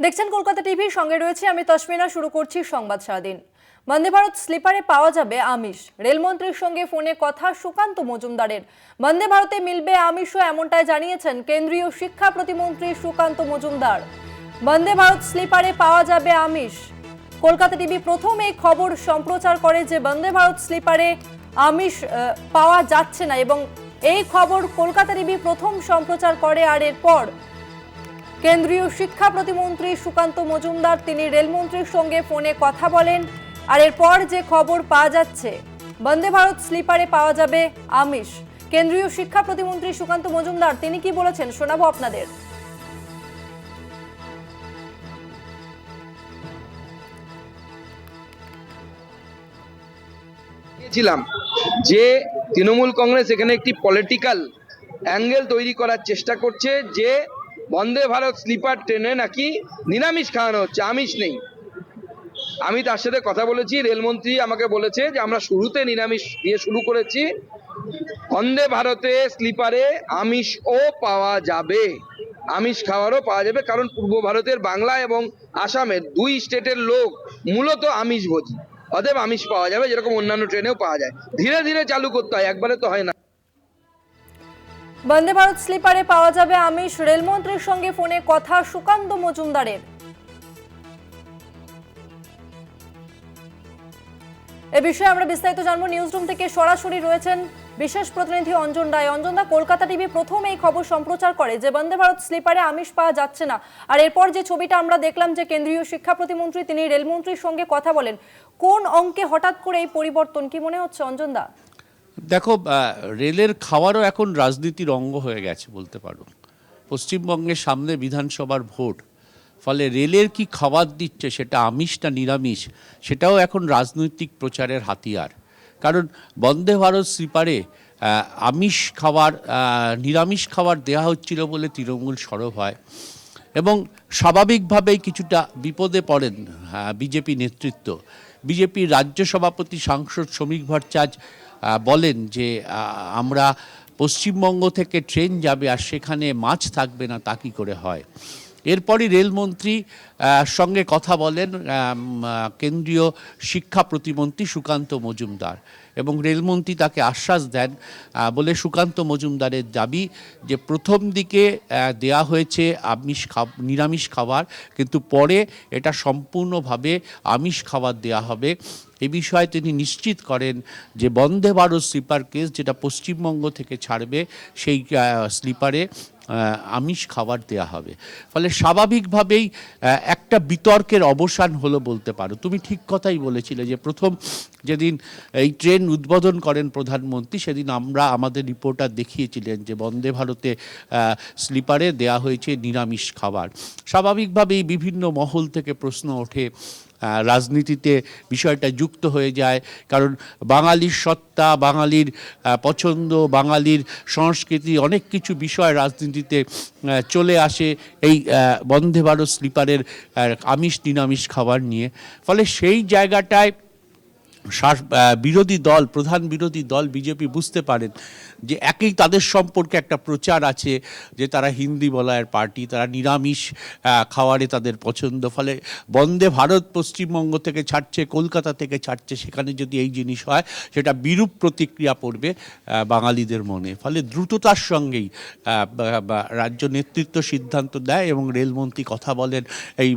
দেখছেন কলকাতা টিভির সঙ্গে রয়েছে আমি তসমিনা। শুরু করছি সংবাদ সারাদিন। বন্দে ভারত স্লিপারে পাওয়া যাবে আমিষ, রেলমন্ত্রীর সঙ্গে ফোনে কথা সুকান্ত মজুমদারের। বন্দে ভারতে মিলবে আমিষও, এমনটাই জানিয়েছেন কেন্দ্রীয় শিক্ষা প্রতিমন্ত্রী সুকান্ত মজুমদার। বন্দে ভারত স্লিপারে পাওয়া যাবে আমিষ। কলকাতা টিভি প্রথম এই খবর সম্প্রচার করে যে বন্দে ভারত স্লিপারে আমিষ পাওয়া যাচ্ছে না, এবং এই খবর কলকাতা টিভি প্রথম সম্প্রচার করে। আর এরপর কেন্দ্রীয় শিক্ষা প্রতিমন্ত্রী সুকান্ত মজুমদার তিনি রেলমন্ত্রীর সঙ্গে ফোনে কথা বলেন। আর এরপর যে খবর পাওয়া যাচ্ছে বন্দে ভারত স্লিপারে পাওয়া যাবে আমিষ। কেন্দ্রীয় শিক্ষা প্রতিমন্ত্রী সুকান্ত মজুমদার তিনি কি বলেছেন শোনাবো আপনাদের। যে তৃণমূল কংগ্রেস এখানে একটি পলিটিক্যাল অ্যাঙ্গেল তৈরি করার চেষ্টা করছে যে বন্দে ভারত স্লিপার ট্রেনে নাকি নিরামিষ খাওয়ানো হচ্ছে, আমিষ নেই। আমি তার সাথে কথা বলেছি, রেলমন্ত্রী আমাকে বলেছে যে আমরা শুরুতে নিরামিষ দিয়ে শুরু করেছি, বন্দে ভারতে স্লিপারে আমিষও পাওয়া যাবে, আমিষ খাওয়ারও পাওয়া যাবে, কারণ পূর্ব ভারতের বাংলা এবং আসামের দুই স্টেটের লোক মূলত আমিষভোজী, অতএব আমিষ পাওয়া যাবে, যেরকম অন্যান্য ট্রেনেও পাওয়া যায়। ধীরে ধীরে চালু করতে হয়, একবারে তো হয় না। বন্দে ভারত স্লিপারে পাওয়া যাবে আমিষ, রেলমন্ত্রীর সঙ্গে ফোনে কথা সুকান্ত মজুমদারের। এ বিষয়ে আমরা বিস্তারিত জানবো। নিউজরুম থেকে সরাসরি রয়েছেন বিশেষ প্রতিনিধি অঞ্জন রায়। অঞ্জনদা, কলকাতা টিভি প্রথম এই খবর সম্প্রচার করে যে বন্দে ভারত স্লিপারে আমিষ পাওয়া যাচ্ছে না, আর এরপর যে ছবিটা আমরা দেখলাম যে কেন্দ্রীয় শিক্ষা প্রতিমন্ত্রী তিনি রেলমন্ত্রীর সঙ্গে কথা বলেন, কোন অঙ্কে হঠাৎ করে এই পরিবর্তন কি মনে হচ্ছে অঞ্জনদা? দেখো, রেলের খাওয়ারও এখন রাজনীতির অঙ্গ হয়ে গেছে বলতে পারো। পশ্চিমবঙ্গের সামনে বিধানসভার ভোট, ফলে রেলের কি খাবার দিচ্ছে, সেটা আমিষ না নিরামিষ, সেটাও এখন রাজনৈতিক প্রচারের হাতিয়ার। কারণ বন্দে ভারত স্লিপারে আমিষ খাবার নিরামিষ খাবার দেওয়া হচ্ছিল বলে তৃণমূল সরব হয়, এবং স্বাভাবিকভাবেই কিছুটা বিপদে পড়েন বিজেপি নেতৃত্ব। বিজেপির রাজ্য সভাপতি সাংসদ শ্রমিক ভট্টাচার্য বলেন যে আমরা পশ্চিমবঙ্গ থেকে ট্রেন যাবে আর সেখানে মাছ থাকবে না, তা কী করে হয়। এরপরই রেলমন্ত্রী সঙ্গে কথা বলেন কেন্দ্রীয় শিক্ষা প্রতিমন্ত্রী সুকান্ত মজুমদার, এবং রেলমন্ত্রী তাকে আশ্বাস দেন বলে সুকান্ত মজুমদারের দাবি যে প্রথম দিকে দেয়া হয়েছে নিরামিষ খাবার, কিন্তু পরে এটা সম্পূর্ণভাবে আমিষ খাবার দেয়া হবে। এ বিষয়ে তিনি নিশ্চিত করেন যে বন্দে ভারত স্লিপার কেস যেটা পশ্চিমবঙ্গ থেকে ছাড়বে, সেই স্লিপারে আমিষ খাবার দেয়া হবে। ফলে স্বাভাবিকভাবেই একটা বিতর্কের অবসান হলো বলতে পারো। তুমি ঠিক কথাই বলেছিলে যে প্রথম যেদিন এই ট্রেন উদ্বোধন করেন প্রধানমন্ত্রী, সেদিন আমাদের রিপোর্টার দেখিয়েছিলেন যে বন্দে ভারতে স্লিপারে দেয়া হয়েছে নিরামিষ খাবার। স্বাভাবিকভাবেই বিভিন্ন মহল থেকে প্রশ্ন ওঠে, রাজনীতিতে বিষয়টা যুক্ত হয়ে যায়, কারণ বাঙালির সত্তা, বাঙালির পছন্দ, বাঙালির সংস্কৃতি, অনেক কিছু বিষয় রাজনীতিতে চলে আসে এই বন্দে ভারত স্লিপারের আমিষ নিরামিষ খাবার নিয়ে। ফলে সেই জায়গাটায় বিরোধী দল, প্রধান বিরোধী দল বিজেপি বুঝতে পারেন যে একেই তাদের সম্পর্কে একটা প্রচার আছে যে তারা হিন্দি বলায়ের পার্টি, তারা নিরামিষ খাওয়ারে তাদের পছন্দ। ফলে বন্দে ভারত পশ্চিমবঙ্গ থেকে ছাড়ছে, কলকাতা থেকে ছাড়ছে, সেখানে যদি এই জিনিস হয় সেটা বিরূপ প্রতিক্রিয়া পড়বে বাঙালিদের মনে। ফলে দ্রুততার সঙ্গেই রাজ্য নেতৃত্ব সিদ্ধান্ত দেয়, এবং রেলমন্ত্রী কথা বলেন, এই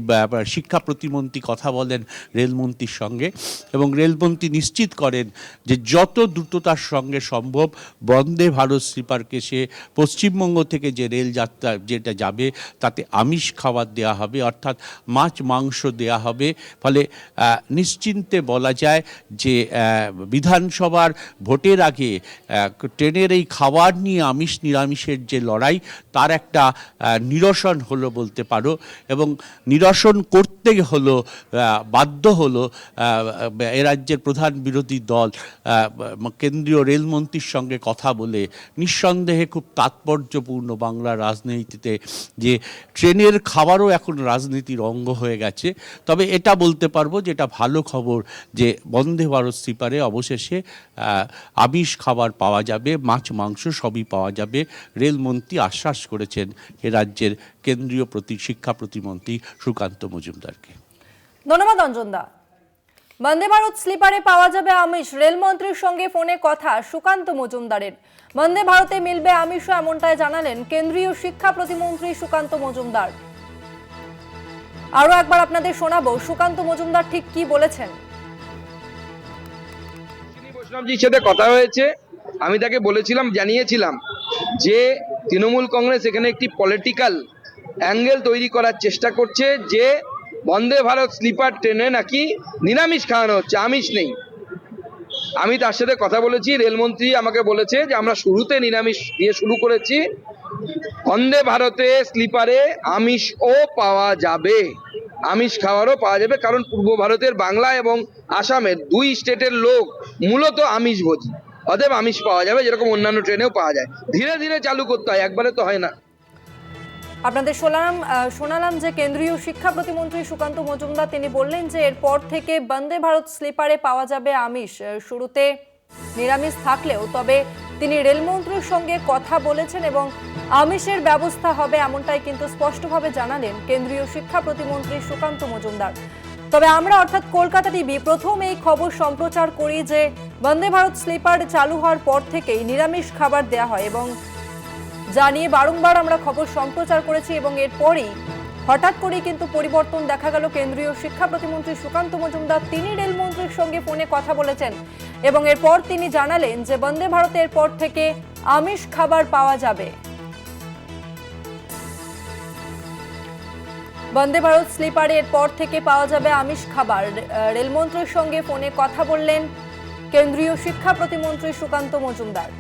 শিক্ষা প্রতিমন্ত্রী কথা বলেন রেলমন্ত্রীর সঙ্গে, এবং রেলমন্ত্রী নিশ্চিত করেন যে যত দ্রুততার সঙ্গে সম্ভব বন্দে ভারত স্লিপারকে সে পশ্চিমবঙ্গ থেকে যে রেল যাত্রা যেটা যাবে তাতে আমিষ খাবার দেওয়া হবে, অর্থাৎ মাছ মাংস দেওয়া হবে। ফলে নিশ্চিন্তে বলা যায় যে বিধানসভার ভোটের আগে ট্রেনের এই খাবার নিয়ে আমিষ নিরামিষের যে লড়াই, তার একটা নিরসন হলো বলতে পারো, এবং নিরসন করতে হলো বাধ্য হলো এ রাজ্যের প্রধান বিরোধী দল কেন্দ্রীয় রেলমন্ত্রীর সঙ্গে কথা বলে নিঃসন্দেহে খুব তাৎপর্যপূর্ণ বাংলা রাজনীতিতে যে ট্রেনের খাবারও এখন রাজনীতির অঙ্গ হয়ে গেছে। তবে এটা বলতে পারবো যে এটা ভালো খবর যে বন্দে ভারত স্লিপারে অবশেষে আমিষ খাবার পাওয়া যাবে, মাছ মাংস সবই পাওয়া যাবে। রেলমন্ত্রী আশ্বাস করেছেন এ রাজ্যের কেন্দ্রীয় শিক্ষা প্রতিমন্ত্রী সুকান্ত মজুমদারকে। ধন্যবাদ অঞ্জন দা। বন্দে ভারত স্লিপারে পাওয়া যাবে আমিষ, রেলমন্ত্রীর সঙ্গে ফোনে কথা সুকান্ত মজুমদারের। বন্দে ভারতে মিলবে আমিষও এমনটাই জানালেন কেন্দ্রীয় শিক্ষা প্রতিমন্ত্রী সুকান্ত মজুমদার। আরো একবার আপনাদের শোনাবো সুকান্ত মজুমদার ঠিক কি বলেছেন। বৈষ্ণবজির সাথে কথা হয়েছে, আমি তাকে বলেছিলাম, জানিয়েছিলাম যে তৃণমূল কংগ্রেস এখানে একটি পলিটিক্যাল অ্যাঙ্গেল তৈরি করার চেষ্টা করছে যে বন্দে ভারত স্লিপার ট্রেনে নাকি নিরামিষ খাওয়ানো হচ্ছে, আমিষ নেই। আমি তার সাথে কথা বলেছি, রেলমন্ত্রী আমাকে বলেছে যে আমরা শুরুতে নিরামিষ দিয়ে শুরু করেছি, বন্দে ভারতে স্লিপারে আমিষও পাওয়া যাবে, আমিষ খাবারও পাওয়া যাবে, কারণ পূর্ব ভারতের বাংলা এবং আসামের দুই স্টেটের লোক মূলত আমিষভোজী, অতএব আমিষ পাওয়া যাবে, যেরকম অন্যান্য ট্রেনেও পাওয়া যায়। ধীরে ধীরে চালু করতে হয়, একবারে তো হয় না। আপনাদের শোনালাম যে কেন্দ্রীয় শিক্ষা প্রতিমন্ত্রী সুকান্ত মজুমদার তিনি বললেন যে এরপর থেকে বন্দে ভারত স্লিপারে পাওয়া যাবে আমিষ। শুরুতে নিরামিষ থাকলেও তবে তিনি রেলমন্ত্রীর সঙ্গে কথা বলেছেন এবং আমিষের ব্যবস্থা হবে এমনটাই কিন্তু স্পষ্টভাবে জানালেন কেন্দ্রীয় শিক্ষা প্রতিমন্ত্রী সুকান্ত মজুমদার। তবে আমরা অর্থাৎ কলকাতা টিভি প্রথম এই খবর সম্প্রচার করি যে বন্দে ভারত স্লিপার চালু হওয়ার পর থেকেই নিরামিষ খাবার দেয়া হয় এবং জানিয়ে বারংবার আমরা খবর সম্প্রচার করেছি এবং এরপরই হঠাৎ করেই কিন্তু পরিবর্তন দেখা গেল। কেন্দ্রীয় শিক্ষা প্রতিমন্ত্রী সুকান্ত মজুমদার তিনি রেলমন্ত্রীর সঙ্গে ফোনে কথা বলেছেন এবং এরপর তিনি জানালেন যে বন্দে ভারতের পর থেকে আমিষ খাবার পাওয়া যাবে। বন্দে ভারত স্লিপারে এরপর থেকে পাওয়া যাবে আমিষ খাবার। রেলমন্ত্রীর সঙ্গে ফোনে কথা বললেন কেন্দ্রীয় শিক্ষা প্রতিমন্ত্রী সুকান্ত মজুমদার।